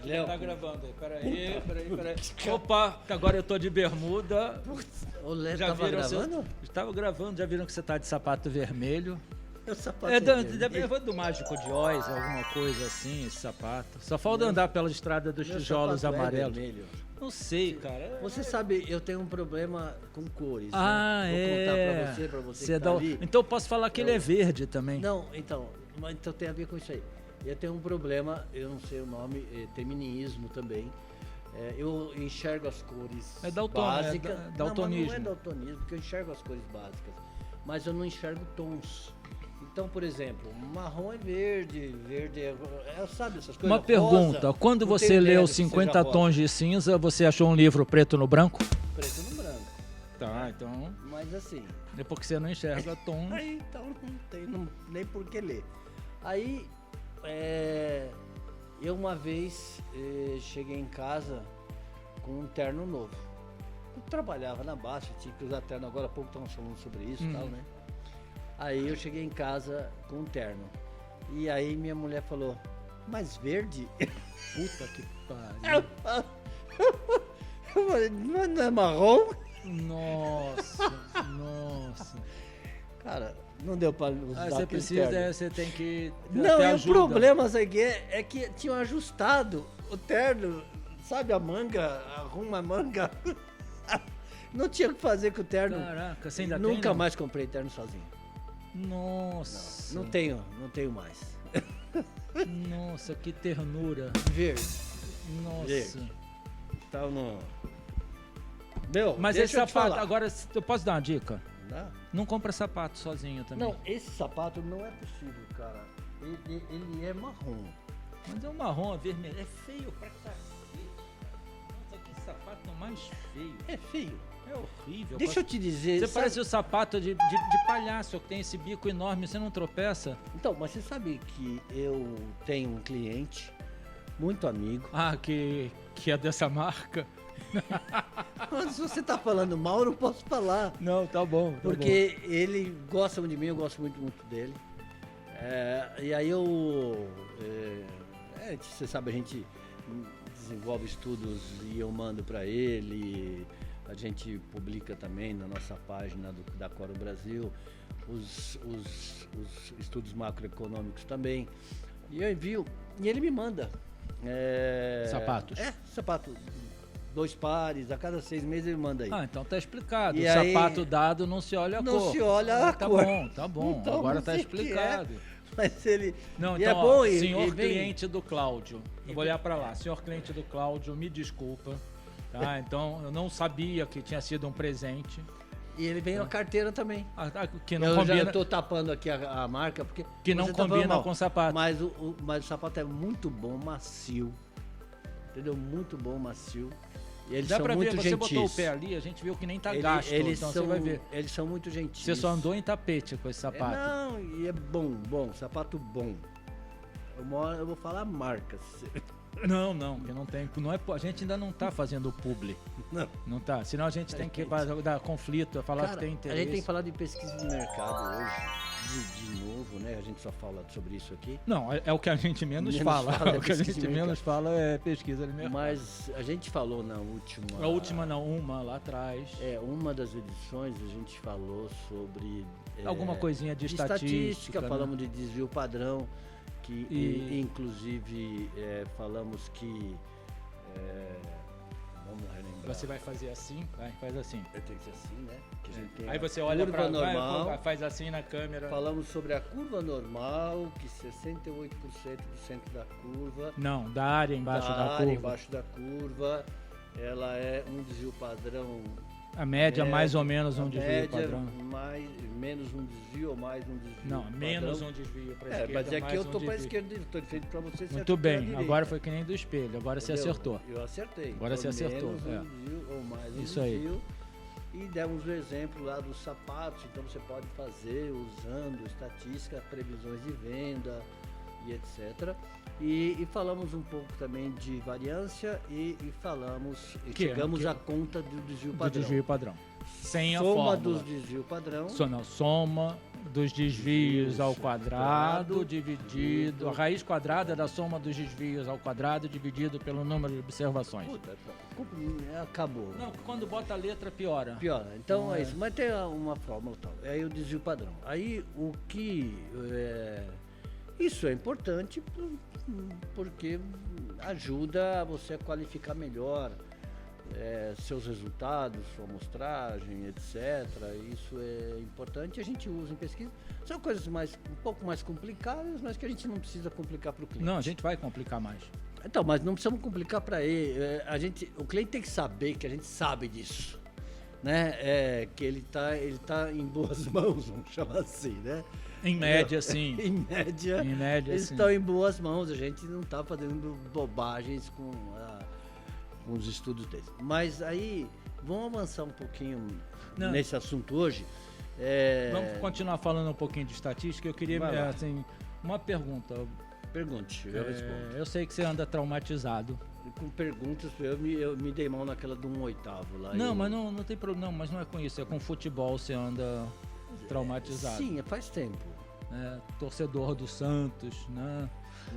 que tá gravando aí. Peraí. Opa, que agora eu tô de bermuda. O Léo Já tava viram? gravando? Estava gravando, já viram que você tá de sapato vermelho? O sapato É vermelho. do Mágico de Oz, alguma coisa assim, esse sapato. Só falta andar pela estrada dos Meu tijolos sapato é amarelos. vermelho. Não sei, cara. Você sabe, eu tenho um problema com cores. Ah, né? Vou é. contar pra você Você que dá tá o- ali. Então eu posso falar que ele é verde também. Não, então tem a ver com isso aí. Eu tenho um problema, eu não sei o nome, terminismo também. Eu enxergo as cores básicas. daltonismo. Não é daltonismo, porque eu enxergo as cores básicas, mas eu não enxergo tons. Então, por exemplo, marrom é verde, sabe essas coisas? Uma pergunta, Rosa, quando não você tem leu ideia que 50 seja rosa. tons de cinza, você achou um livro preto no branco? Preto no branco. Tá, então Mas assim, é porque você não enxerga tom. aí então não tem nem por que ler. Aí, eu uma vez cheguei em casa com um terno novo. Eu trabalhava na Baixa, tinha que usar terno, agora há pouco estamos falando sobre isso e tal, né? Aí eu cheguei em casa com um terno. E aí minha mulher falou, mas verde? Puta que pariu. Eu falei, não é marrom? Nossa. Cara, não deu pra usar Você aquele precisa, terno. você tem que Não, ter e o ajuda. problema sabe, é que tinham ajustado o terno, sabe a manga, arruma a manga. Não tinha o que fazer com o terno. Caraca, você ainda Nunca tem, não? mais comprei terno sozinho. Nossa. Não tenho mais. Nossa, que ternura. Verde. Nossa. Verde. Então não. Meu, Mas deixa esse eu te sapato, falar. agora eu posso dar uma dica? Dá? Não compra sapato sozinho também. Não, esse sapato não é possível, cara. Ele é marrom. Mas é um marrom, vermelho. É feio pra cacete. Nossa, que sapato mais feio. É feio. É horrível. Deixa eu te dizer. Você sabe- parece o sapato de palhaço, que tem esse bico enorme, você não tropeça? Então, mas você sabe que eu tenho um cliente, muito amigo. Ah, que é dessa marca? Mas se você tá falando mal, eu não posso falar. Não, tá bom. Porque ele gosta muito de mim, eu gosto muito dele. E aí você sabe, a gente desenvolve estudos e eu mando para ele. A gente publica também na nossa página da Coro Brasil os estudos macroeconômicos também. E eu envio, e ele me manda. Sapatos? Sapato. 2 pares, a cada 6 meses ele manda aí. Ah, então tá explicado. E O aí- sapato dado não se olha a Não cor. se olha a tá cor. bom, tá bom. Então, Agora não tá sei o que explicado. Mas ele. Não, e então, é bom, ó, e senhor vem- cliente do Cláudio. Eu vou olhar pra lá. Senhor cliente do Cláudio, me desculpa. Tá? Então, eu não sabia que tinha sido um presente. E ele vem a carteira também. Que não eu combina, já tô tapando aqui a marca, porque. que não você tá falando combina mal. com o sapato. Mas o sapato é muito bom, macio. Entendeu? Muito bom, macio. E eles Dá são pra ver, muito você gentis. botou o pé ali, a gente viu que nem tá gasto. Eles Então são, você vai ver. Eles são muito gentis. Você só andou em tapete com esse sapato. Não, e é bom, sapato bom. Eu vou falar marcas. Não, que não tem. Não é, a gente ainda não tá fazendo publi. Não. Não tá. Senão a gente tem que dar conflito, falar Cara, que tem a interesse. gente tem que falar de pesquisa de mercado hoje, de novo, né? A gente só fala sobre isso aqui. Não, é o que a gente menos Menos fala. fala, é O que a pesquisa gente de menos mercado. fala é pesquisa de mercado. Mas a gente falou na última... A última não, uma lá atrás. Uma das edições a gente falou sobre... Alguma coisinha de estatística, né? Falamos de desvio padrão, que E- inclusive falamos que... vamos relembrar. Você vai fazer assim, faz assim. Tem que ser assim, né? Que a gente tem Aí a você olha curva pra normal. faz assim na câmera. Falamos sobre a curva normal, que 68% do centro da curva, Não, da área embaixo da área curva. embaixo da curva, ela é um desvio padrão. A média mais ou menos um a desvio média, padrão. menos um desvio ou mais um desvio Não, padrão. menos um desvio pra esquerda. Mas é que mais eu um tô pra desvio. esquerda, estou de frente pra você. você Muito acertou a bem, direita. agora foi que nem do espelho, agora você Entendeu? acertou. Eu acertei. Agora você Então, acertou, menos é. um desvio ou mais um Isso aí. desvio. E demos o exemplo lá dos sapatos, então você pode fazer usando estatística, previsões de venda e etc. E falamos um pouco também de variância e falamos, chegamos à conta do desvio Do padrão. desvio padrão. Sem a Soma fórmula. dos desvio padrão. Soma dos desvios ao quadrado dividido... A raiz quadrada da soma dos desvios ao quadrado dividido pelo número de observações. Puta, acabou. Não, quando bota a letra piora. Piora. Então é isso. Mas tem uma fórmula tal. Aí o desvio padrão. Aí o que... isso é importante porque ajuda você a qualificar melhor seus resultados, sua amostragem, etc. Isso é importante, a gente usa em pesquisa. São coisas um pouco mais complicadas, mas que a gente não precisa complicar para o cliente. Não, a gente vai complicar mais. Então, mas não precisamos complicar para ele. O cliente tem que saber que a gente sabe disso, né? Que ele tá em boas mãos, vamos chamar assim, né? Em média, sim. Em média, eles estão em boas mãos. A gente não está fazendo bobagens com os estudos deles. Mas aí, vamos avançar um pouquinho nesse assunto hoje. Vamos continuar falando um pouquinho de estatística. Eu queria, uma pergunta. Pergunte, eu respondo. Eu sei que você anda traumatizado. Com perguntas, eu me dei mal naquela de 1/8 lá. Não, mas não tem problema. Não, mas não é com isso. É com futebol você anda traumatizado. Sim, faz tempo. Torcedor do Santos, né?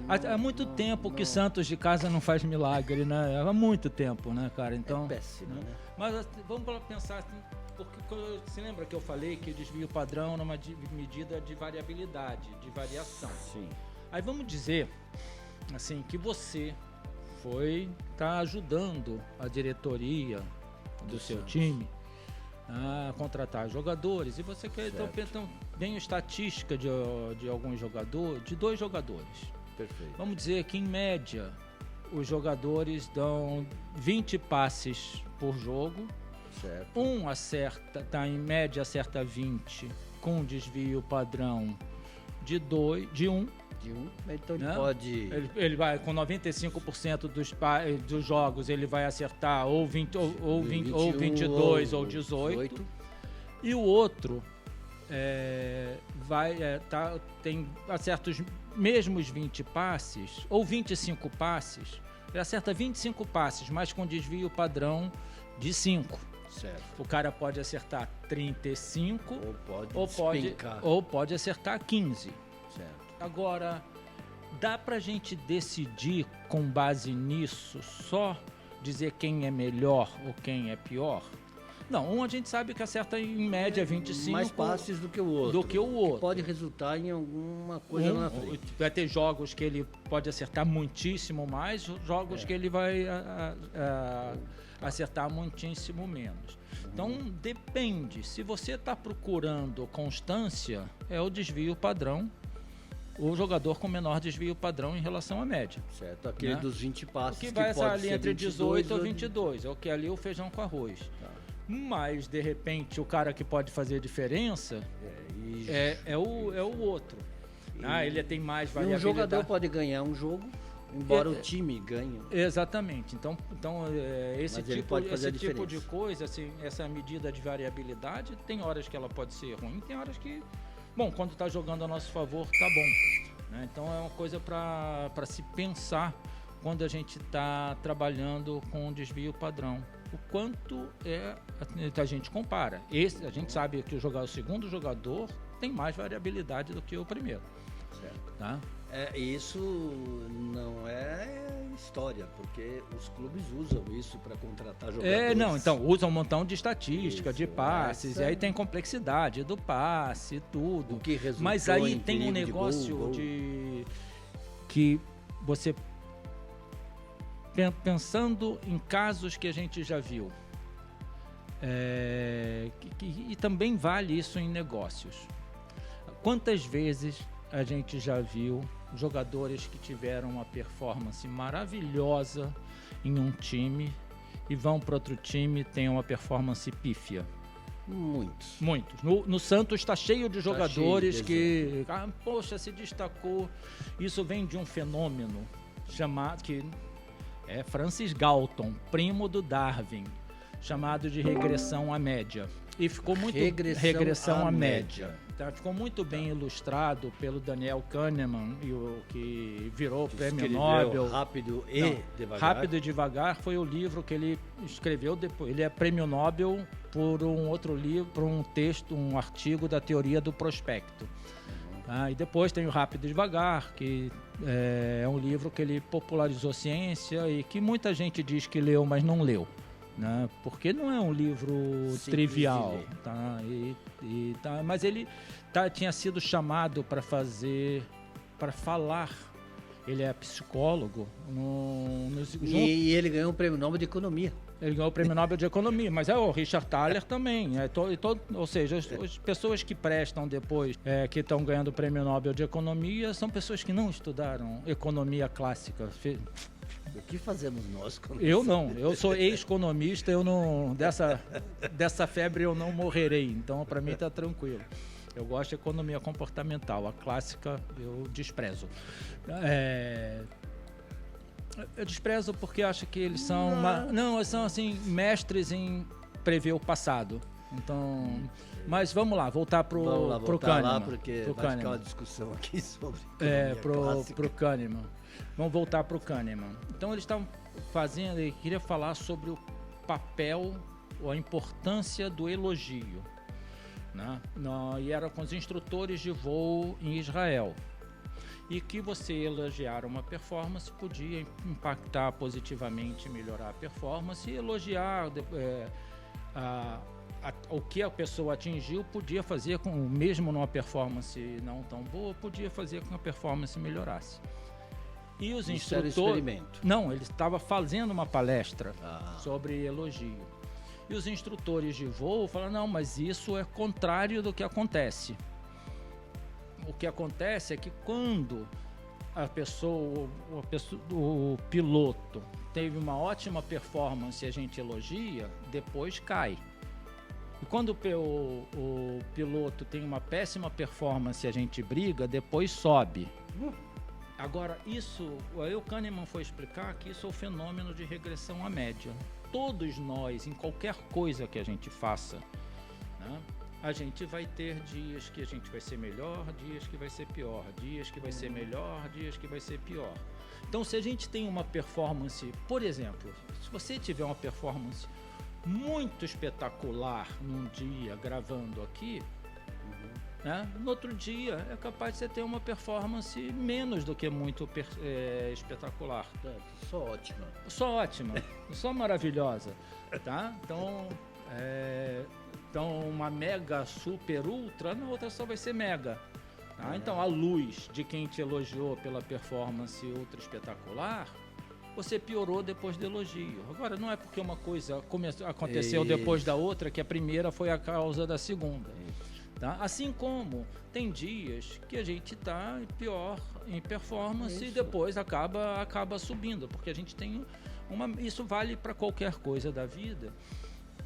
Há muito tempo que Santos de casa não faz milagre, né? Há muito tempo, né, cara? Então, é péssimo, né? Mas vamos pensar assim, porque você lembra que eu falei que o desvio padrão é uma medida de variabilidade, de variação. Sim. Aí vamos dizer, assim, que você tá ajudando a diretoria do seu time a contratar jogadores, e você quer, então vem a estatística de alguns jogadores, de 2 jogadores. Perfeito. Vamos dizer que, em média, os jogadores dão 20 passes por jogo. Certo. Um em média acerta 20 com desvio padrão de 1. Então né? ele pode... Ele vai, com 95% dos jogos, ele vai acertar ou 20, ou 22 ou 18. E o outro acerta os mesmos 20 passes, ou 25 passes, ele acerta 25 passes, mas com desvio padrão de 5. Certo. O cara pode acertar 35 ou pode acertar 15. Certo. Agora, dá pra gente decidir com base nisso só dizer quem é melhor ou quem é pior? Não, a gente sabe que acerta em média 25. Mais passes do que o outro. Que pode resultar em alguma coisa lá na frente. Vai ter jogos que ele pode acertar muitíssimo mais, jogos que ele vai acertar muitíssimo menos. Então, depende. Se você está procurando constância, é o desvio padrão, o jogador com menor desvio padrão em relação à média. Certo, aquele dos 20 passos que vai essa ali entre 18 ou 22, é o que é ali o feijão com arroz. Tá. Mas, de repente, o cara que pode fazer diferença é o outro. Ele tem mais variabilidade. E um jogador pode ganhar um jogo, embora o time ganhe. Exatamente. Então esse tipo de coisa, assim, essa medida de variabilidade, tem horas que ela pode ser ruim, tem horas que... Bom, quando está jogando a nosso favor, tá bom. Né? Então é uma coisa para se pensar quando a gente está trabalhando com desvio padrão. O quanto a gente compara. A gente sabe que o segundo jogador tem mais variabilidade do que o primeiro. Certo. Tá? Isso não é história, porque os clubes usam isso para contratar jogadores. Então usam um montão de estatística, de passes, e aí tem complexidade do passe, tudo. O que resultou Mas aí tem um negócio que você... Pensando em casos que a gente já viu, e também vale isso em negócios. Quantas vezes a gente já viu jogadores que tiveram uma performance maravilhosa em um time e vão para outro time e têm uma performance pífia? Muitos. No Santos está cheio de jogadores que, se destacou. Isso vem de um fenômeno chamado... Francis Galton, primo do Darwin. chamado de Regressão à Média. E ficou muito... Regressão à Média. Tá, ficou muito bem ilustrado pelo Daniel Kahneman, que virou prêmio Nobel. Devagar. Rápido e Devagar foi o livro que ele escreveu depois. Ele é prêmio Nobel por um outro livro, por um texto, um artigo da teoria do prospecto. Tá? E depois tem o Rápido e Devagar, que é um livro que ele popularizou ciência e que muita gente diz que leu, mas não leu. Né? Porque não é um livro trivial, tá? Mas ele tinha sido chamado para falar. Ele é psicólogo. E ele ganhou o Prêmio Nobel de Economia. Ele ganhou o Prêmio Nobel de Economia, mas o Richard Thaler também. Ou seja, as pessoas que prestam depois, que estão ganhando o Prêmio Nobel de Economia, são pessoas que não estudaram economia clássica. O que fazemos nós? Eu não, eu sou ex-economista, eu não, dessa febre eu não morrerei, então para mim está tranquilo. Eu gosto de economia comportamental, a clássica eu desprezo. Eu desprezo porque acho que eles são eles são assim mestres em prever o passado. Então, mas vamos lá, voltar pro Kahneman, porque vai ficar uma discussão aqui sobre pro Kahneman. Vamos voltar para o Kahneman. Então eles estavam fazendo, ele queria falar sobre o papel ou a importância do elogio, né? E era com os instrutores de voo em Israel. E que você elogiar uma performance podia impactar positivamente, melhorar a performance, e elogiar o que a pessoa atingiu podia fazer mesmo numa performance não tão boa, podia fazer com que a performance melhorasse. E os instrutores... Não, ele estava fazendo uma palestra sobre elogio. E os instrutores de voo falaram, não, mas isso é contrário do que acontece. O que acontece é que quando o piloto teve uma ótima performance e a gente elogia, depois cai. E quando o piloto tem uma péssima performance e a gente briga, depois sobe. Agora, o Kahneman foi explicar que isso é o fenômeno de regressão à média. Todos nós, em qualquer coisa que a gente faça, né, a gente vai ter dias que a gente vai ser melhor, dias que vai ser pior, dias que vai ser melhor, dias que vai ser pior. Então, se a gente tem uma performance, por exemplo, se você tiver uma performance muito espetacular num dia gravando aqui, né? No outro dia é capaz de você ter uma performance menos do que muito espetacular. Só ótima. Só maravilhosa. Tá? Então uma mega, super, ultra, na outra só vai ser mega. Tá? Então a luz de quem te elogiou pela performance ultra espetacular, você piorou depois do elogio. Agora, não é porque uma coisa aconteceu depois da outra que a primeira foi a causa da segunda. Tá? Assim como tem dias que a gente está pior em performance e depois acaba subindo, porque a gente tem isso vale para qualquer coisa da vida,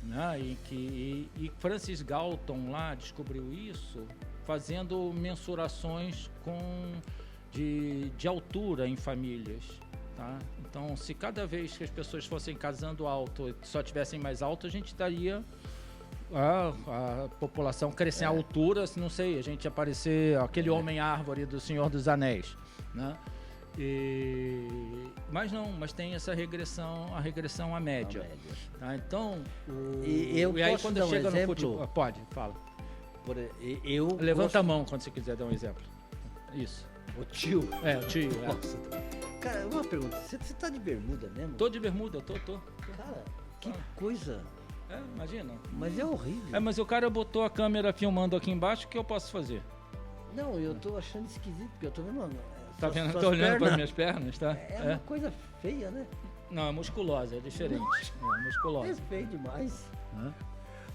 né? E Francis Galton lá descobriu isso fazendo mensurações de altura em famílias. Tá? Então, se cada vez que as pessoas fossem casando alto só tivessem mais alto, a gente daria a população crescer em altura, não sei, a gente ia parecer aquele homem-árvore do Senhor dos Anéis, né? Mas tem essa regressão, a regressão à média. Tá? Então, e aí quando chega no futebol... Pode, fala. Levanta a mão quando você quiser dar um exemplo. Isso. O tio. O tio. Nossa. Cara, uma pergunta, você tá de bermuda mesmo? Tô de bermuda, tô. Cara, que coisa... imagina. Mas é horrível. Mas o cara botou a câmera filmando aqui embaixo, o que eu posso fazer? Não, eu tô achando esquisito, porque eu tô vendo... Tá vendo? Tô olhando para minhas pernas, tá? É uma coisa feia, né? Não, é musculosa, é diferente. Musculosa. É feio demais.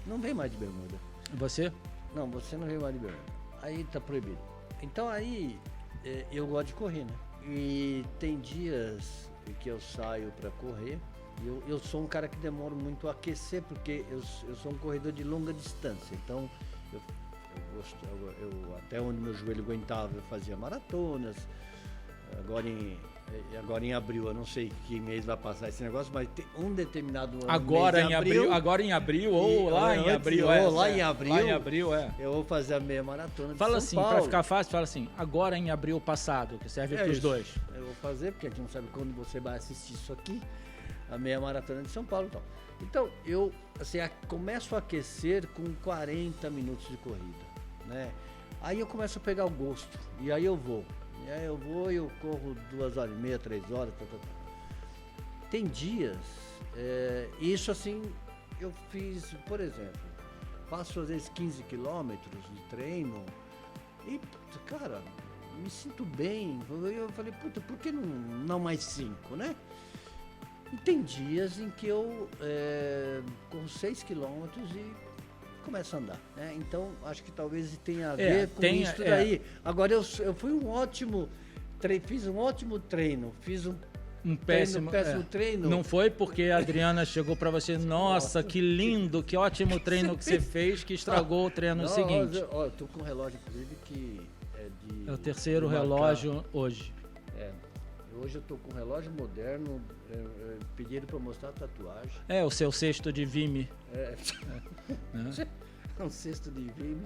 Não vem mais de bermuda. Você? Não, você não vem mais de bermuda. Aí tá proibido. Então aí, eu gosto de correr, né? E tem dias que eu saio para correr. Eu sou um cara que demora muito a aquecer, porque eu sou um corredor de longa distância. Então, eu até onde meu joelho aguentava, eu fazia maratonas. Agora, agora em abril, eu não sei que mês vai passar esse negócio, mas tem um determinado ano. Agora em abril, ou lá em abril. Lá em abril, eu vou fazer a meia maratona de Fala São assim, Paulo. para ficar fácil, fala assim, agora em abril passado, que serve para os dois. Eu vou fazer, porque a gente não sabe quando você vai assistir isso aqui, a meia maratona de São Paulo e tal. Então, eu assim, começo a aquecer com 40 minutos de corrida, né? Aí eu começo a pegar o gosto, e aí eu vou. E aí eu corro 2h30, 3 horas, Tem dias, isso assim, eu fiz, por exemplo, faço às vezes 15 quilômetros de treino e, cara, me sinto bem. Eu falei, puta, por que não mais 5, né? E tem dias em que eu corro 6 quilômetros e começo a andar, né? Então, acho que talvez tenha a ver com isso daí. Agora, eu fui fiz um ótimo treino, fiz um péssimo treino. Não foi porque a Adriana chegou para você, nossa, que lindo, que ótimo treino que você fez, que estragou o treino seguinte. Eu tô com um relógio, inclusive, que é o terceiro relógio hoje. Hoje eu tô com um relógio moderno, pediram para mostrar a tatuagem. O seu cesto de Vime. Um cesto de Vime.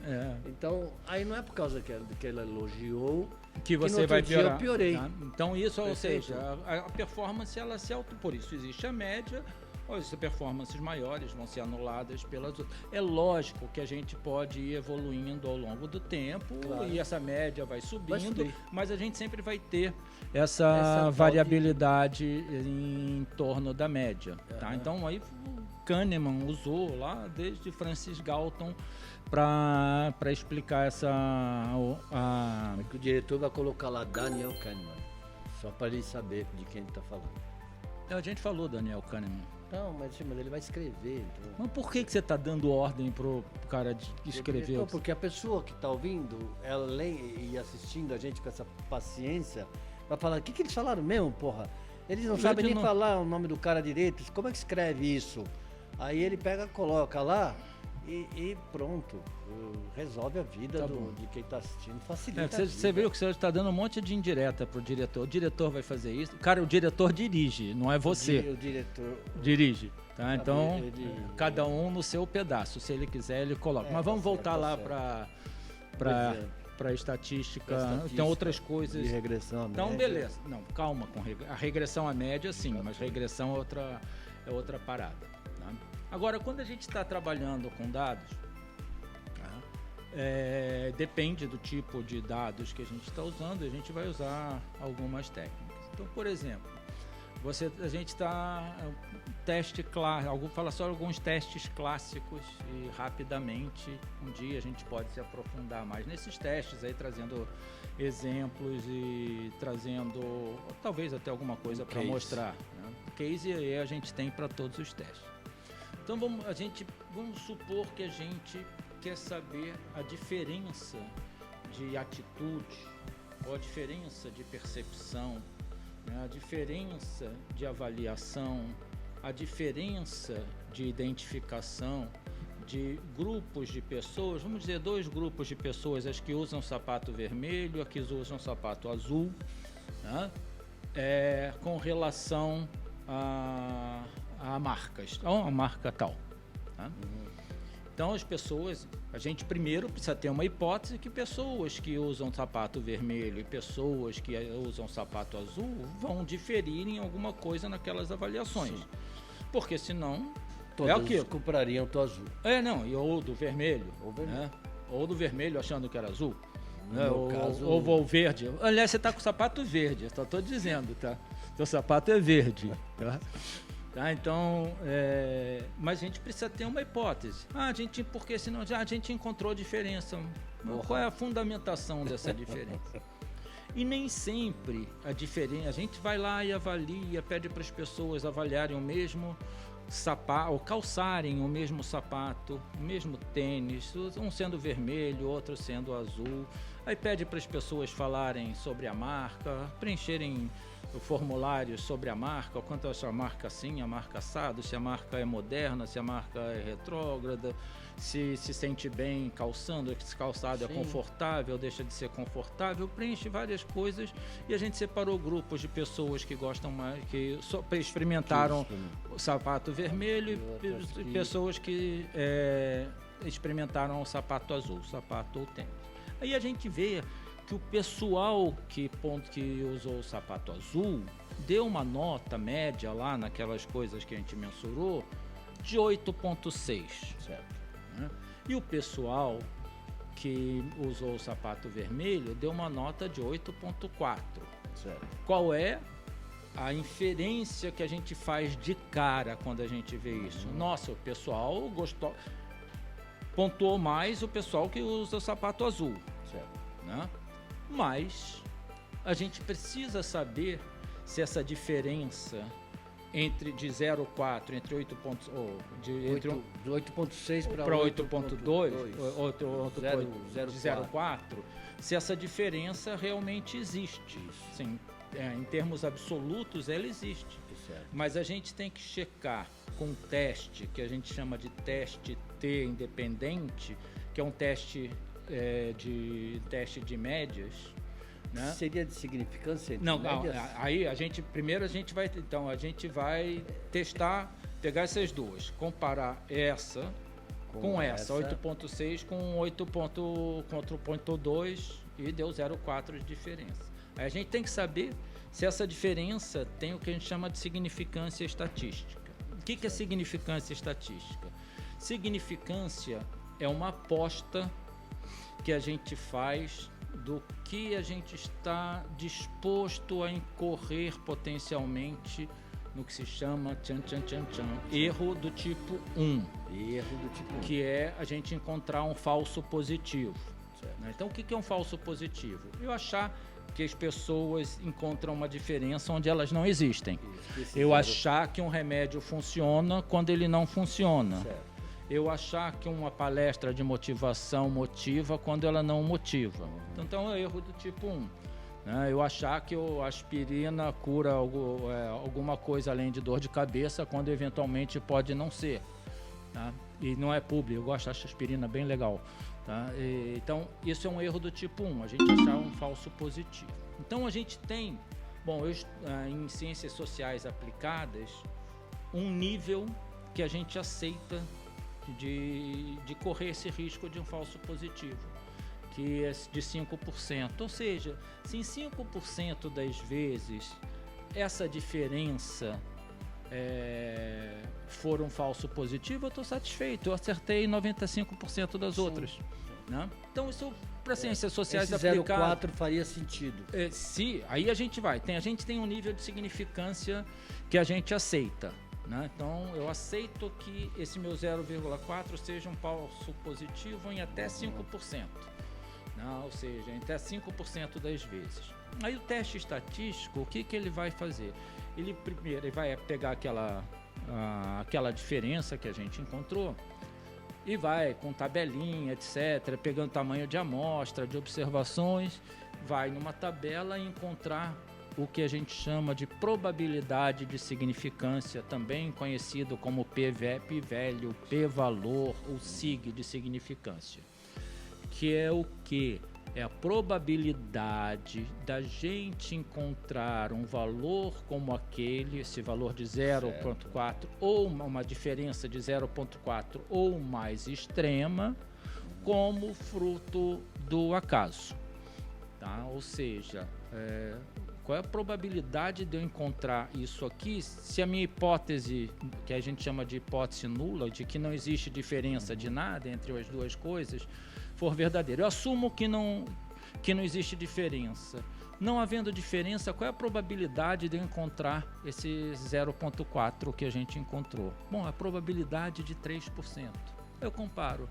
Então, aí não é por causa que ela elogiou que você vai piorar. Eu piorei. Tá? Então isso, ou seja, a performance ela por isso existe a média. As performances maiores vão ser anuladas pelas outras. É lógico que a gente pode ir evoluindo ao longo do tempo, claro, e essa média vai subindo, mas a gente sempre vai ter essa variabilidade em torno da média. Tá? Então aí o Kahneman usou lá desde Francis Galton para explicar essa... É que o diretor vai colocar lá Daniel Kahneman, só para ele saber de quem ele está falando. A gente falou Daniel Kahneman. Não, mas ele vai escrever. Então... Mas por que você está dando ordem pro cara de escrever? Então, porque a pessoa que está ouvindo, ela lê e assistindo a gente com essa paciência, vai falar, o que eles falaram mesmo, porra? Eles não sabem nem falar o nome do cara direito, como é que escreve isso? Aí ele pega, coloca lá e pronto, resolve a vida de quem está assistindo, facilita. Você viu que você está dando um monte de indireta pro diretor. O diretor vai fazer isso. Cara, o diretor dirige, não é você. O diretor dirige. Tá? Então, cada um no seu pedaço. Se ele quiser, ele coloca. Mas vamos voltar lá para estatística. Tem outras coisas. De regressão à média. Então, beleza. Não, calma. A regressão à média, sim, mas regressão é outra parada. Tá? Agora, quando a gente está trabalhando com dados, depende do tipo de dados que a gente está usando, a gente vai usar algumas técnicas. Então, por exemplo, a gente está teste clássico, fala só alguns testes clássicos e rapidamente um dia a gente pode se aprofundar mais nesses testes aí, trazendo exemplos e trazendo talvez até alguma coisa para mostrar. Né? Case aí a gente tem para todos os testes. Então vamos supor que a gente quer saber a diferença de atitude ou a diferença de percepção, né? A diferença de avaliação, a diferença de identificação de grupos de pessoas, vamos dizer 2 grupos de pessoas, as que usam sapato vermelho, as que usam sapato azul, né? Com relação a marcas, a marca tal. Tá? Então as pessoas, a gente primeiro precisa ter uma hipótese que pessoas que usam sapato vermelho e pessoas que usam sapato azul vão diferir em alguma coisa naquelas avaliações. Sim. Porque senão todos comprariam o azul. Ou do vermelho. Né? Ou do vermelho achando que era azul. Caso... ou verde. Aliás, você está com sapato verde, eu só estou dizendo, tá? Seu sapato é verde. Tá? Então, mas a gente precisa ter uma hipótese. Porque senão a gente encontrou diferença. Qual é a fundamentação dessa diferença? E nem sempre a diferença. A gente vai lá e avalia, pede para as pessoas avaliarem o mesmo sapato, ou calçarem o mesmo sapato, o mesmo tênis, um sendo vermelho, outro sendo azul. Aí pede para as pessoas falarem sobre a marca, preencherem formulários sobre a marca, o quanto eu acho a marca assim, a marca assado, se a marca é moderna, se a marca é retrógrada, se sente bem calçando, se calçado é confortável, deixa de ser confortável, preenche várias coisas e a gente separou grupos de pessoas que gostam mais, que experimentaram o sapato vermelho e pessoas que experimentaram o sapato azul, sapato ou tênis. Aí a gente vê que o pessoal que usou o sapato azul deu uma nota média lá naquelas coisas que a gente mensurou de 8,6. Certo. E o pessoal que usou o sapato vermelho deu uma nota de 8,4. Certo. Qual é a inferência que a gente faz de cara quando a gente vê isso? Nossa, o pessoal gostou, pontuou mais o pessoal que usa o sapato azul. Certo. Né? Mas a gente precisa saber se essa diferença de 0,4 entre 8,6 para 8,2 de 0,4, se essa diferença realmente existe. Sim, em termos absolutos ela existe. Certo. Mas a gente tem que checar com um teste que a gente chama de teste T independente, que é um teste de médias. Né? Seria de significância entre não, médias? Aí a gente vai testar, pegar essas duas, comparar essa com essa 8,6 com 8,2 e deu 0,4 de diferença. Aí a gente tem que saber se essa diferença tem o que a gente chama de significância estatística. O que é significância estatística? Significância é uma aposta que a gente faz do que a gente está disposto a incorrer potencialmente no que se chama erro do tipo 1. Erro do tipo 1. Que é a gente encontrar um falso positivo. Né? Então, o que é um falso positivo? Eu achar que as pessoas encontram uma diferença onde elas não existem. Eu achar que um remédio funciona quando ele não funciona. Certo. Eu achar que uma palestra de motivação motiva quando ela não motiva. Então é um erro do tipo 1. Né? Eu achar que a aspirina cura alguma coisa além de dor de cabeça quando eventualmente pode não ser. Tá? E não é público, eu acho a aspirina bem legal. Tá? Então isso é um erro do tipo 1, a gente achar um falso positivo. Então a gente tem, em ciências sociais aplicadas, um nível que a gente aceita de correr esse risco de um falso positivo, que é de 5%. Ou seja, se em 5% das vezes essa diferença for um falso positivo, eu estou satisfeito, eu acertei 95% das outras. Né? Então isso para ciências sociais aplicadas... 0,4 faria sentido. Aí a gente tem um nível de significância que a gente aceita. Né? Então, eu aceito que esse meu 0,4 seja um falso positivo em até 5%. Né? Ou seja, em até 5% das vezes. Aí o teste estatístico, o que ele vai fazer? Ele vai pegar aquela diferença que a gente encontrou e vai com tabelinha, etc., pegando tamanho de amostra, de observações, vai numa tabela e encontrar o que a gente chama de probabilidade de significância, também conhecido como p-velho, p-valor ou sig de significância, que é o que? É a probabilidade da gente encontrar um valor como esse valor de 0,4 ou uma diferença de 0,4 ou mais extrema como fruto do acaso. Tá? Ou seja, qual é a probabilidade de eu encontrar isso aqui se a minha hipótese, que a gente chama de hipótese nula, de que não existe diferença de nada entre as duas coisas, for verdadeira? Eu assumo que não existe diferença. Não havendo diferença, qual é a probabilidade de eu encontrar esse 0,4 que a gente encontrou? Bom, a probabilidade de 3%. Eu comparo.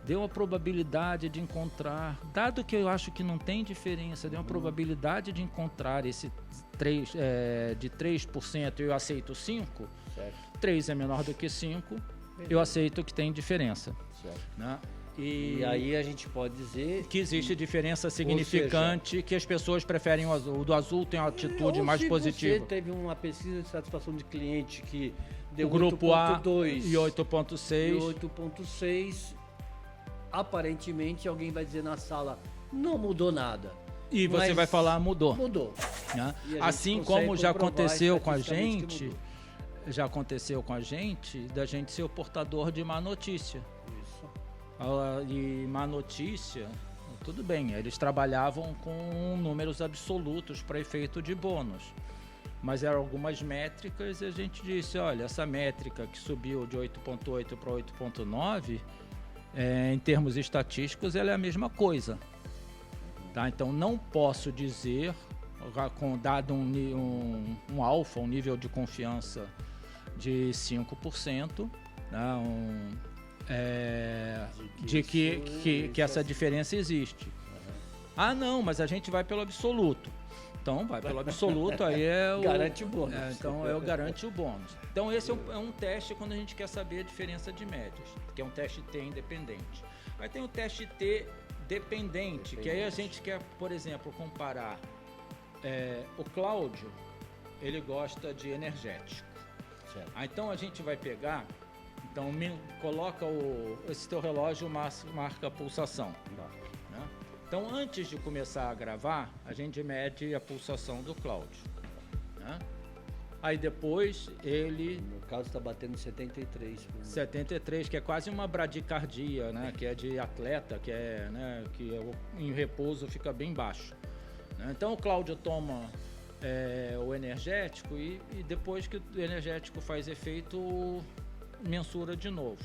Deu a probabilidade de encontrar, dado que eu acho que não tem diferença, deu uma probabilidade de encontrar esse 3%, eu aceito 5%, certo. 3 é menor do que 5%, eu aceito que tem diferença. Certo. Né? E aí a gente pode dizer que existe diferença significante, seja, que as pessoas preferem o azul. O do azul tem uma atitude mais positiva. Você teve uma pesquisa de satisfação de cliente que deu o grupo 8.2 e 8.6. E 8.6, aparentemente alguém vai dizer na sala, não mudou nada. E você vai falar, mudou. Mudou. Né? Assim como já aconteceu com a gente, da gente ser o portador de má notícia. E má notícia, tudo bem, eles trabalhavam com números absolutos para efeito de bônus, mas eram algumas métricas e a gente disse, olha, essa métrica que subiu de 8.8 para 8.9, em termos estatísticos, ela é a mesma coisa. Tá? Então não posso dizer, dado um alfa, um nível de confiança de 5%, né, de que essa diferença existe. Ah, não, mas a gente vai pelo absoluto. Então, vai pelo absoluto, aí é o... Garante o bônus. Então, é o garante o bônus. Então, esse é um teste quando a gente quer saber a diferença de médias, que é um teste T independente. Aí tem o teste T dependente, que aí a gente quer, por exemplo, comparar o Cláudio, ele gosta de energético. Certo. Então, a gente vai pegar... Então, coloca esse teu relógio marca a pulsação. Né? Então, antes de começar a gravar, a gente mede a pulsação do Cláudio. Né? Aí depois ele... No caso está batendo 73. 73, que é quase uma bradicardia, né? Que é de atleta, que em repouso fica bem baixo. Né? Então, o Cláudio toma o energético e depois que o energético faz efeito... mensura de novo.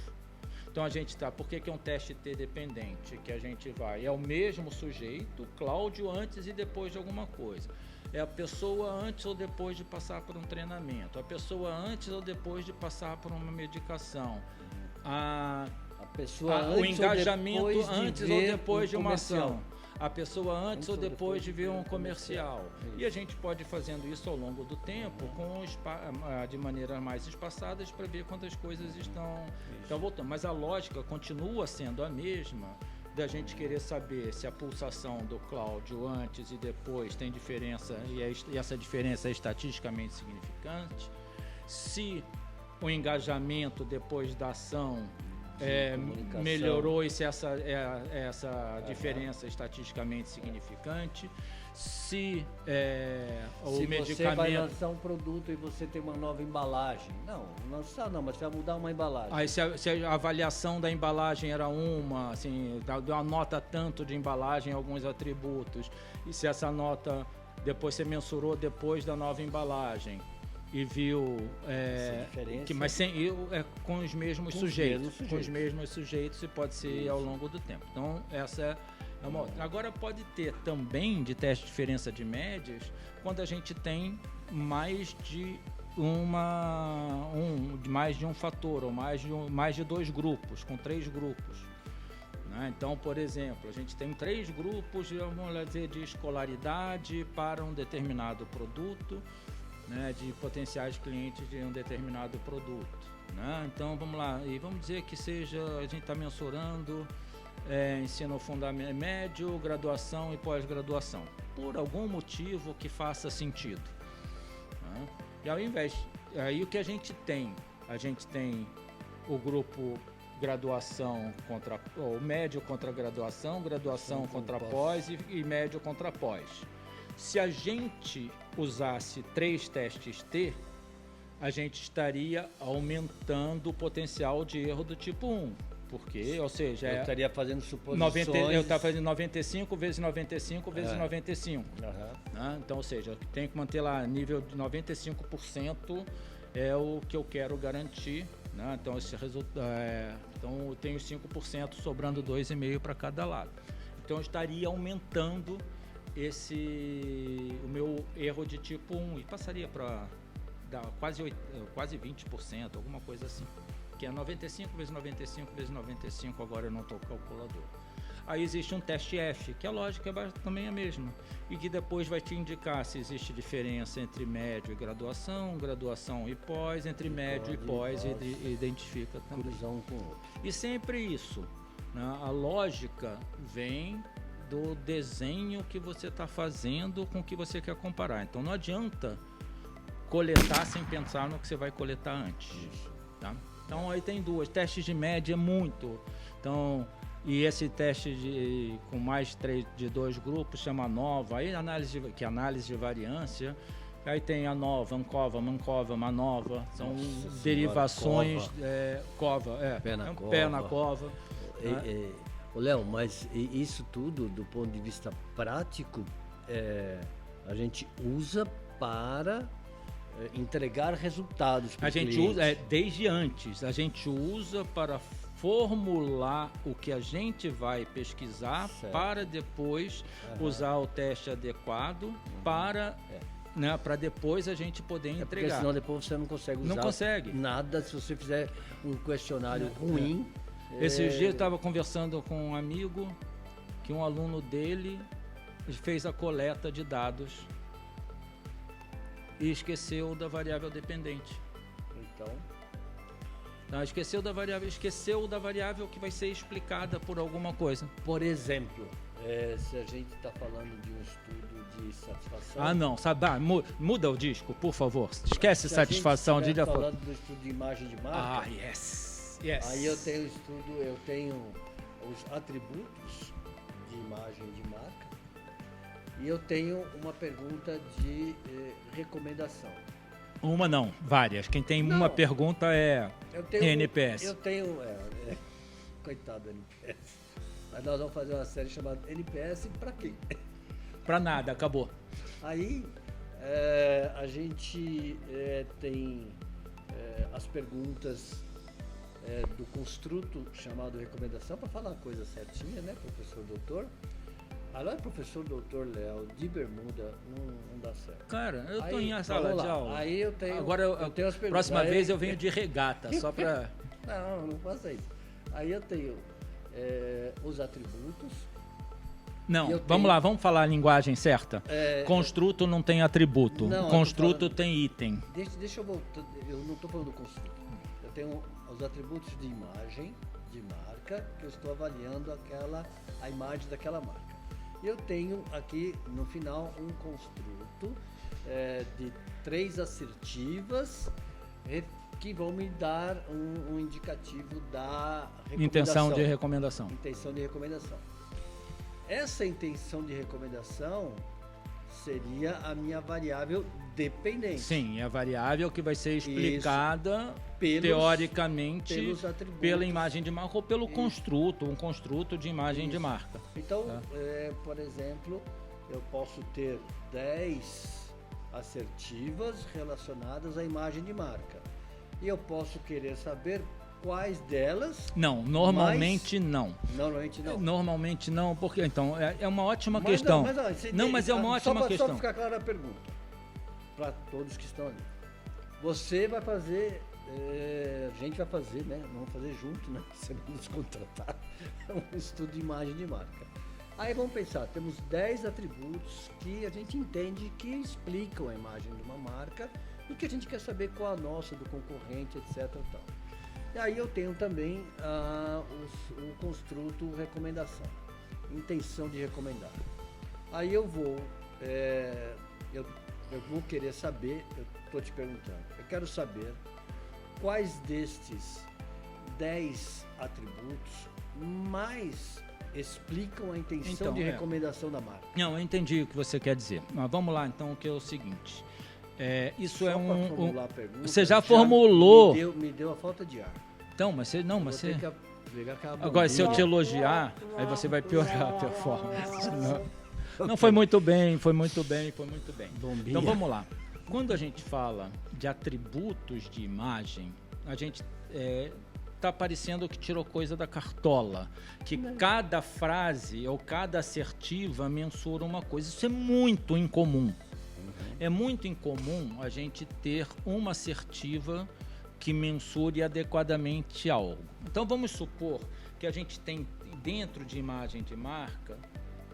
Então a gente por que é um teste T dependente? Que a gente é o mesmo sujeito, Cláudio, antes e depois de alguma coisa. É a pessoa antes ou depois de passar por um treinamento, a pessoa antes ou depois de passar por uma medicação, a pessoa o engajamento antes ou depois de uma ação. A pessoa antes ou depois de ver um comercial. E a gente pode ir fazendo isso ao longo do tempo de maneira mais espaçadas para ver quantas coisas estão voltando. Mas a lógica continua sendo a mesma da gente querer saber se a pulsação do Cláudio antes e depois tem diferença e essa diferença é estatisticamente significante, se o engajamento depois da ação melhorou e se essa diferença estatisticamente significante, se o medicamento... você vai lançar um produto e você tem uma nova embalagem, mas você vai mudar uma embalagem. Aí se a avaliação da embalagem era assim, deu uma nota tanto de embalagem em alguns atributos, e se essa nota depois você mensurou depois da nova embalagem e viu com os mesmos sujeitos. Com os mesmos sujeitos e pode ser ao longo do tempo. Então, essa é uma outra. Agora, pode ter também de teste de diferença de médias quando a gente tem mais de um fator, ou mais de dois grupos, com 3 grupos. Né? Então, por exemplo, a gente tem 3 grupos, vamos dizer, de escolaridade para um determinado produto, né, de potenciais clientes de um determinado produto. Né? Então, vamos lá, e vamos dizer que a gente está mensurando ensino fundamental, médio, graduação e pós-graduação, por algum motivo que faça sentido. Né? E ao invés, aí o que a gente tem o grupo graduação contra, ou médio contra graduação, graduação contra pós e médio contra pós. Se a gente usasse 3 testes T, a gente estaria aumentando o potencial de erro do tipo 1. Porque, ou seja... Eu estaria fazendo suposições... Eu estava fazendo 95 vezes 95 vezes 95. Né? Então, ou seja, eu tenho que manter lá nível de 95% é o que eu quero garantir. Né? Então, então, eu tenho 5% sobrando 2,5% para cada lado. Então, eu estaria aumentando o meu erro de tipo 1 e passaria para quase 20%, alguma coisa assim. Que é 95 vezes 95 vezes 95, agora eu não estou calculador. Aí existe um teste F, que a lógica é também a mesma, e que depois vai te indicar se existe diferença entre médio e graduação, graduação e pós, entre médio e pós, e identifica também. Cruzão com outro. E sempre isso, né? A lógica vem do desenho que você está fazendo com o que você quer comparar. Então não adianta coletar sem pensar no que você vai coletar antes. Tá? Então aí tem duas. Testes de média é muito. Então, e esse teste com mais de 2 grupos chama ANOVA. Aí análise de variância. Aí tem ANOVA, ANCOVA, MANCOVA, MANOVA. São derivações. COVA. Pé na cova. Léo, mas isso tudo, do ponto de vista prático, a gente usa para entregar resultados para o cliente. A gente usa, desde antes, a gente usa para formular o que a gente vai pesquisar, certo, para depois usar o teste adequado para... Né, para depois a gente poder entregar. Porque senão depois você não consegue usar nada se você fizer um questionário ruim. Esses dias eu estava conversando com um amigo que um aluno dele fez a coleta de dados e esqueceu da variável dependente. Então, esqueceu da variável que vai ser explicada por alguma coisa. Por exemplo, se a gente está falando de um estudo de satisfação... Ah, não. Muda o disco, por favor. Esquece satisfação. Se a gente estiver falando do estudo de imagem de marca... Ah, yes. Aí eu tenho os atributos de imagem de marca e eu tenho uma pergunta de recomendação. Uma não, várias. Quem tem uma pergunta é NPS. Eu tenho... coitado do NPS. Mas nós vamos fazer uma série chamada NPS para quê? Para nada, acabou. Aí a gente tem as perguntas do construto chamado recomendação, para falar a coisa certinha, né, professor doutor? Agora, professor doutor Léo, de bermuda, não dá certo. Cara, eu tô em sala de aula. Aí eu tenho... Agora, eu tenho as perguntas. Próxima vez eu venho de regata, só para... Não faça isso. Aí eu tenho os atributos. Não, vamos lá, vamos falar a linguagem certa. Construto não tem atributo, construto tem item. Deixa eu voltar, eu não estou falando do construto. Eu tenho os atributos de imagem, de marca, que eu estou avaliando a imagem daquela marca. E eu tenho aqui, no final, um construto de 3 assertivas que vão me dar um indicativo da recomendação. Intenção de recomendação. Intenção de recomendação. Essa intenção de recomendação seria a minha variável dependente. Sim, é a variável que vai ser explicada teoricamente pela imagem de marca ou pelo construto, um construto de imagem de marca. Então, por exemplo, eu posso ter 10 assertivas relacionadas à imagem de marca. E eu posso querer saber quais delas... Não, normalmente não. Normalmente não? Normalmente não, porque então é uma ótima questão. Mas é uma ótima questão. Só para ficar clara a pergunta, para todos que estão ali. Você vai fazer, a gente vai fazer, né? Vamos fazer junto, né? Você vai nos contratar, um estudo de imagem de marca. Aí vamos pensar, temos 10 atributos que a gente entende que explicam a imagem de uma marca e que a gente quer saber qual a nossa, do concorrente, etc. Tal. E aí eu tenho também o construto recomendação, intenção de recomendar. Aí eu vou querer saber, eu estou te perguntando, eu quero saber quais destes 10 atributos mais explicam a intenção de recomendação da marca. Não, eu entendi o que você quer dizer. Mas vamos lá então, que é o seguinte. Isso só é formular a pergunta, você já formulou. Me deu a falta de ar. Então, mas você não, mas você. Agora, agora, se eu te elogiar, aí você vai piorar a performance. Não, foi muito bem, foi muito bem, foi muito bem. Bombinha. Então vamos lá. Quando a gente fala de atributos de imagem, a gente tá parecendo que tirou coisa da cartola, que cada frase ou cada assertiva mensura uma coisa. Isso é muito incomum. É muito incomum a gente ter uma assertiva que mensure adequadamente algo. Então vamos supor que a gente tem dentro de imagem de marca,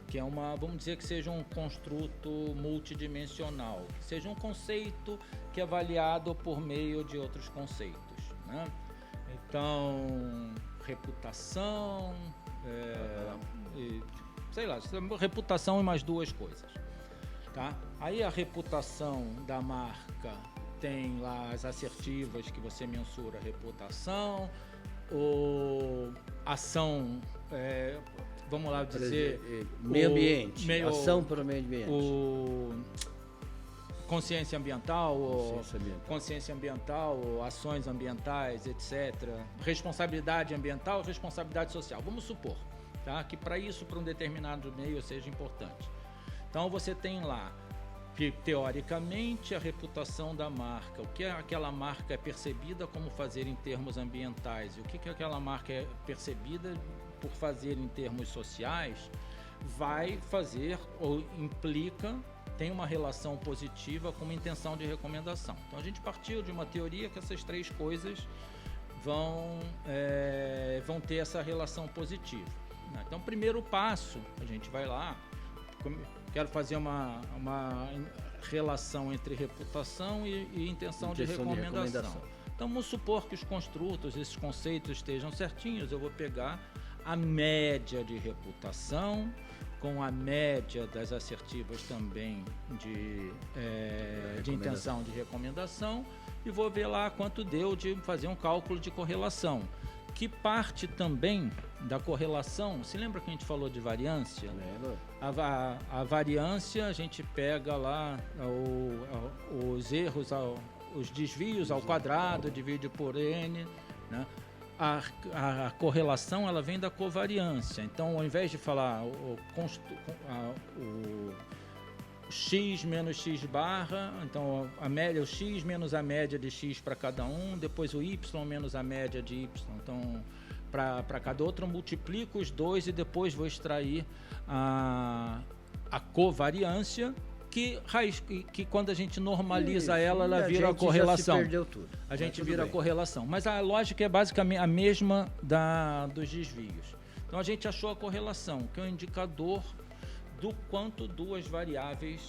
que é vamos dizer que seja um construto multidimensional, que seja um conceito que é avaliado por meio de outros conceitos, né? Então, reputação, sei lá, reputação e mais 2 coisas. Tá? Aí a reputação da marca tem lá as assertivas que você mensura a reputação, ou ação, vamos lá dizer... meio ambiente, ação para o meio ambiente. Consciência ambiental, ações ambientais, etc. Responsabilidade ambiental, responsabilidade social. Vamos supor, tá? Que para isso, para um determinado meio, seja importante. Então você tem lá, que teoricamente, a reputação da marca, o que aquela marca é percebida como fazer em termos ambientais e o que aquela marca é percebida por fazer em termos sociais, vai fazer ou implica, tem uma relação positiva com uma intenção de recomendação. Então a gente partiu de uma teoria que essas 3 coisas vão ter essa relação positiva. Né? Então, primeiro passo, a gente vai lá, quero fazer uma relação entre reputação e intenção de recomendação. Então, vamos supor que os construtos, esses conceitos estejam certinhos, eu vou pegar a média de reputação com a média das assertivas também de intenção de recomendação e vou ver lá quanto deu de fazer um cálculo de correlação, que parte também da correlação. Se lembra que a gente falou de variância? Lembro. A variância, a gente pega lá os erros, os desvios ao quadrado, divide por n, né? A correlação, ela vem da covariância. Então, ao invés de falar o x menos x barra, então a média, o x menos a média de x para cada um, depois o y menos a média de y. Então, para cada outro, eu multiplico os 2 e depois vou extrair a covariância, que quando a gente normaliza ela vira a correlação. A gente vira a correlação. Mas a lógica é basicamente a mesma dos desvios. Então a gente achou a correlação, que é um indicador do quanto 2 variáveis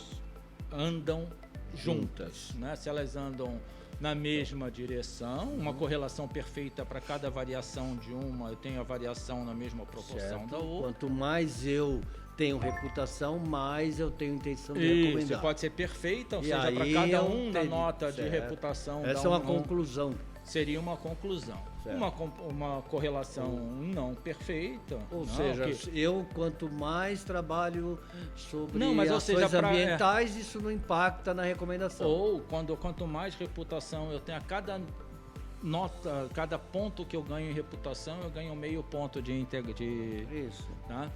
andam juntas, né? Se elas andam na mesma direção, uma correlação perfeita para cada variação de uma, eu tenho a variação na mesma proporção da outra. Quanto mais eu tenho reputação, mais eu tenho intenção de recomendar. Isso, pode ser perfeita, ou seja, para cada um na nota de reputação. Essa é uma conclusão. Seria uma conclusão. Uma correlação não perfeita. Ou seja, eu quanto mais trabalho sobre ações ambientais, isso não impacta na recomendação. Ou quanto mais reputação eu tenho, a cada nota, cada ponto que eu ganho em reputação, eu ganho meio ponto de Isso. Tá?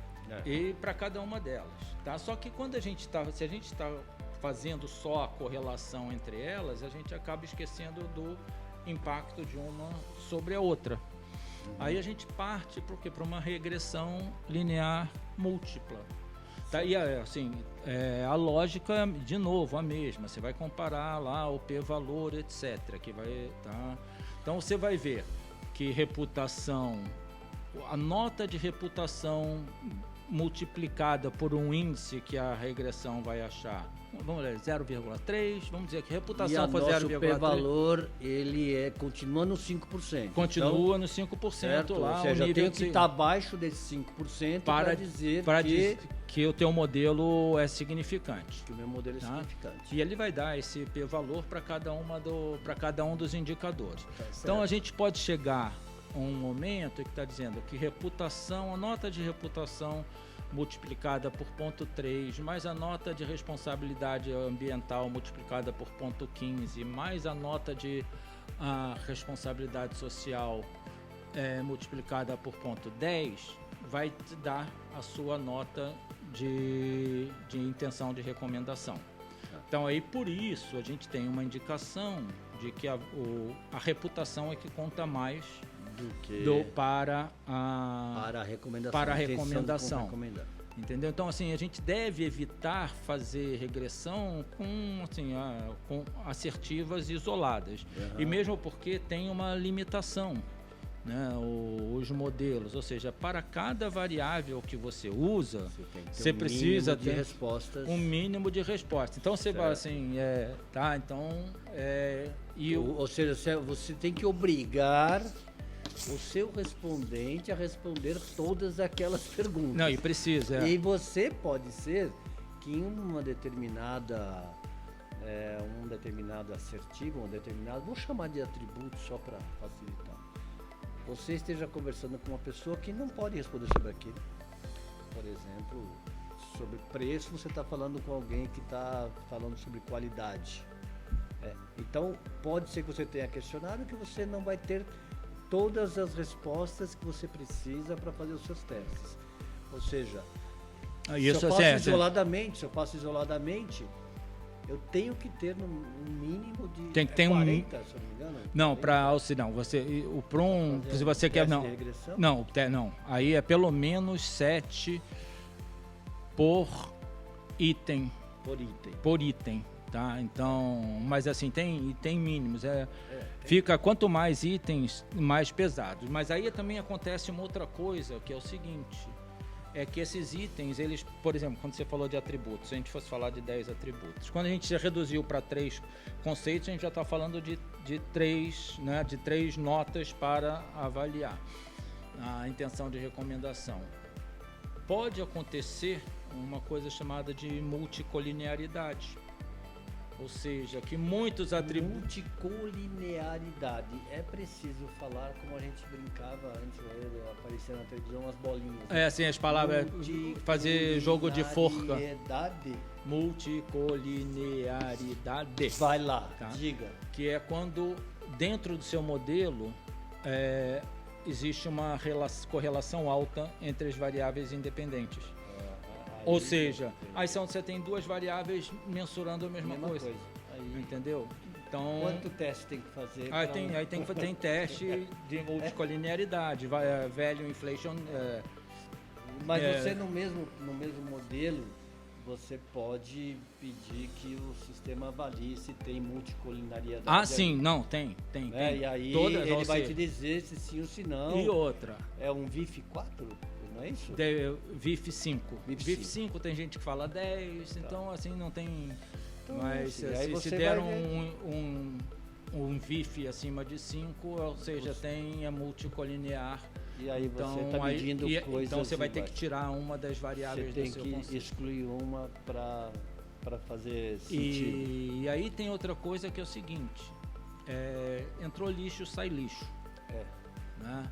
E para cada uma delas, tá? Só que quando se a gente está fazendo só a correlação entre elas, a gente acaba esquecendo do impacto de uma sobre a outra. Aí a gente parte para uma regressão linear múltipla. Tá? E assim, a lógica, de novo, a mesma. Você vai comparar lá o p-valor, etc. Tá? Então você vai ver que reputação, a nota de reputação multiplicada por um índice que a regressão vai achar, vamos ver, 0,3, vamos dizer que reputação foi 0,3. O p-valor, ele continua no 5%. Continua no 5% certo? Lá. Ou seja, eu tenho que estar abaixo desse 5% para dizer que o teu modelo é significante. Que o meu modelo é significante. E ele vai dar esse p-valor para cada um dos indicadores. Então a gente pode chegar um momento que está dizendo que reputação, a nota de reputação multiplicada por 0,3, mais a nota de responsabilidade ambiental multiplicada por 0,15, mais a nota de responsabilidade social multiplicada por 0,10, vai te dar a sua nota de intenção de recomendação. Então aí por isso a gente tem uma indicação de que a reputação é que conta mais para a recomendação. Entendeu? Então, assim, a gente deve evitar fazer regressão com assertivas isoladas. E mesmo porque tem uma limitação, né? Os modelos, ou seja, para cada variável que você usa, você precisa ter um mínimo de respostas. Então, você vai assim, ou seja, você tem que obrigar o seu respondente a responder todas aquelas perguntas. Não, e precisa. E você pode ser que em uma determinada, um determinado assertivo, vou chamar de atributo só para facilitar. Você esteja conversando com uma pessoa que não pode responder sobre aquilo. Por exemplo, sobre preço, você está falando com alguém que está falando sobre qualidade. Então, pode ser que você tenha questionado que você não vai ter todas as respostas que você precisa para fazer os seus testes. Ou seja, se eu faço isoladamente, eu tenho que ter um mínimo de tem que ter 40, se eu não me engano. Não, para auxiliar, se você quer não. Aí é pelo menos 7 por item. Por item. Tá, então, mas assim, tem mínimos. Fica quanto mais itens, mais pesados. Mas aí também acontece uma outra coisa, que é o seguinte, é que esses itens, eles, por exemplo, quando você falou de atributos, se a gente fosse falar de 10 atributos, quando a gente já reduziu para 3 conceitos, a gente já está falando de 3, né, de 3 notas para avaliar a intenção de recomendação. Pode acontecer uma coisa chamada de multicolinearidade. Ou seja, que muitos atributos... Multicolinearidade. É preciso falar como a gente brincava antes, aparecer na televisão as bolinhas. Assim, as palavras... Fazer jogo de forca. Multicolinearidade. Vai lá, tá? Diga. Que é quando, dentro do seu modelo, existe uma correlação alta entre as variáveis independentes. Ou seja, aí você tem 2 variáveis mensurando a mesma coisa. Aí, entendeu? Então, quanto teste tem que fazer? Tem teste de multicolinearidade, value inflation. Mas você no mesmo modelo, você pode pedir que o sistema avalie se tem multicolinearidade. Sim, não, tem. E aí ele vai te dizer se sim ou se não. E outra. É um VIF 4? Não é isso? VIF 5. VIF 5 tem gente que fala 10, tá. Então assim não tem. Então, mas se der um VIF acima de 5, ou seja, tem a multicolinear. E aí você está medindo coisas. Então você vai ter que tirar uma das variáveis do seu conceito. Você tem que excluir uma para fazer sentido. E aí tem outra coisa que é o seguinte: entrou lixo, sai lixo. Né?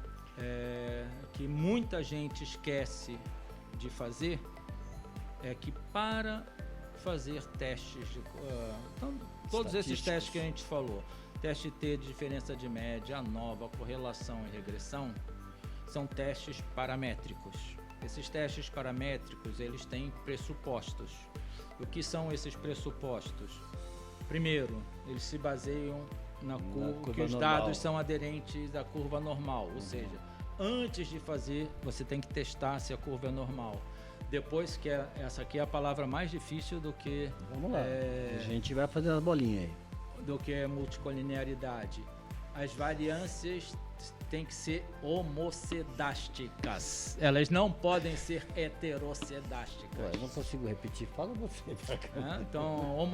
Que muita gente esquece de fazer é que para fazer testes todos esses testes que a gente falou, teste T de diferença de média, ANOVA, correlação e regressão, são testes paramétricos. Esses testes paramétricos, eles têm pressupostos. O que são esses pressupostos? Primeiro, eles se baseiam na curva que os dados são aderentes à curva normal, ou seja, antes de fazer, você tem que testar se a curva é normal. Depois, essa aqui é a palavra mais difícil do que... Vamos lá, a gente vai fazer as bolinhas aí. Do que é multicolinearidade. As variâncias têm que ser homocedásticas. Elas não podem ser heterocedásticas. Eu não consigo repetir, fala você. Então,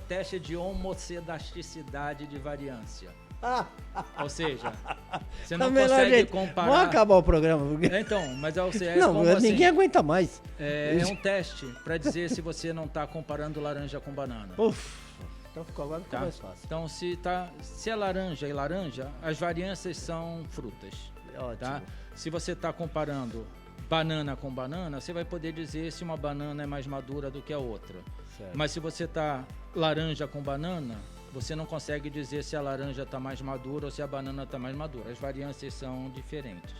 teste de homocedasticidade de variância. Ou seja, você não consegue comparar... Vamos acabar o programa. Então, mas ninguém aguenta mais. É um teste para dizer se você não está comparando laranja com banana. Então agora ficou mais fácil. Então, se é laranja e laranja, as variâncias são frutas. Ótimo. Tá? Se você está comparando banana com banana, você vai poder dizer se uma banana é mais madura do que a outra. Certo. Mas se você está laranja com banana, você não consegue dizer se a laranja está mais madura ou se a banana está mais madura. As variâncias são diferentes.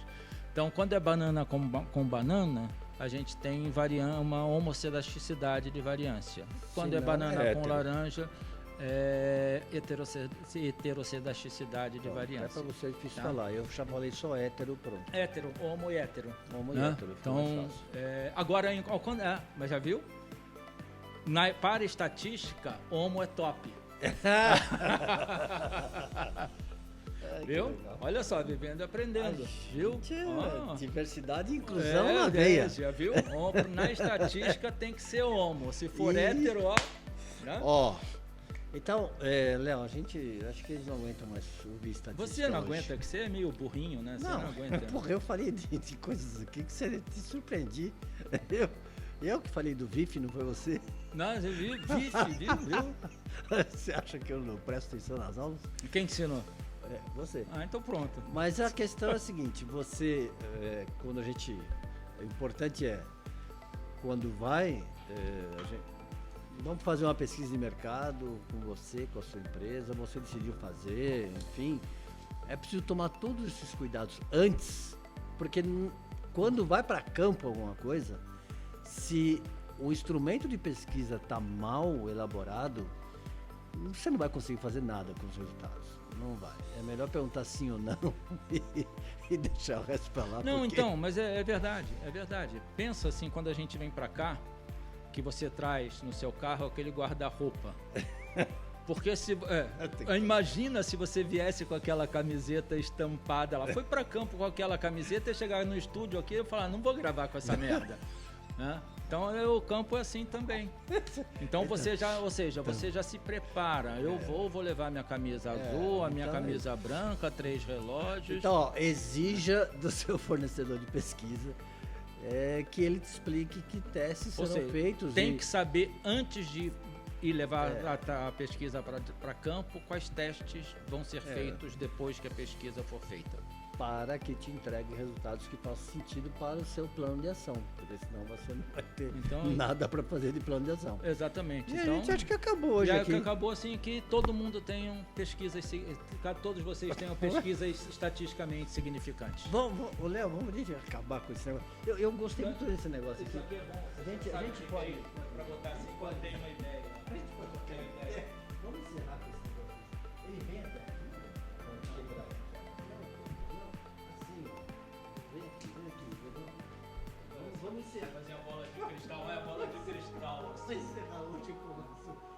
Então, quando é banana com banana, a gente tem uma homocedasticidade de variância. Quando é banana com laranja, é heterocedasticidade de variância. É para você difícil falar, eu já falei só hétero, pronto. Hétero, homo e hétero. Homo e hétero. Então, agora, mas já viu? Para estatística, homo é top. Viu? Olha só, vivendo e aprendendo. Viu? Diversidade e inclusão na veia. Já viu? Na estatística tem que ser homo. Se for hétero, ó. Então, Léo, acho que eles não aguentam mais ouvir estatística. Você não aguenta, que você é meio burrinho, né? Você não aguenta. Porra, eu falei de coisas aqui que você te surpreendi. Eu que falei do VIF, não foi você? Não, eu vi, viu? Você acha que eu não presto atenção nas aulas? Quem ensinou? Você. Ah, então pronto. Mas a questão é a seguinte, você, quando a gente... O importante quando vai, vamos fazer uma pesquisa de mercado com você, com a sua empresa, você decidiu fazer, enfim, é preciso tomar todos esses cuidados antes, porque quando vai para campo alguma coisa, se o instrumento de pesquisa está mal elaborado, você não vai conseguir fazer nada com os resultados. Não vai. É melhor perguntar sim ou não e deixar o resto para lá. Não, então, mas é verdade, é verdade. Pensa assim, quando a gente vem para cá, que você traz no seu carro aquele guarda-roupa. Porque imagina se você viesse com aquela camiseta estampada. Ela foi para campo com aquela camiseta e chegar no estúdio aqui e falar, não vou gravar com essa merda. Né? Então o campo é assim também. Então você já se prepara. Eu vou levar minha camisa azul, a minha camisa branca, 3 relógios. Então, exija do seu fornecedor de pesquisa que ele te explique que testes serão feitos. Tem que saber antes de ir levar a pesquisa para campo, quais testes vão ser feitos depois que a pesquisa for feita. Para que te entregue resultados que façam sentido para o seu plano de ação, porque senão você não vai ter nada para fazer de plano de ação. Exatamente. E então, a gente acha que acabou hoje aqui. Acabou assim que todo mundo tenha pesquisas, todos vocês tenham pesquisas estatisticamente significantes. Léo, vamos acabar com esse negócio. Eu gostei muito desse negócio aqui. Isso aqui é bom. A gente pode... Para botar assim, quando tem uma ideia. A gente pode botar uma ideia. Vamos encerrar com esse negócio. Ele vem até aqui. Vamos encerrar. Fazer a bola de cristal, é a bola de cristal. Vamos encerrar hoje com isso.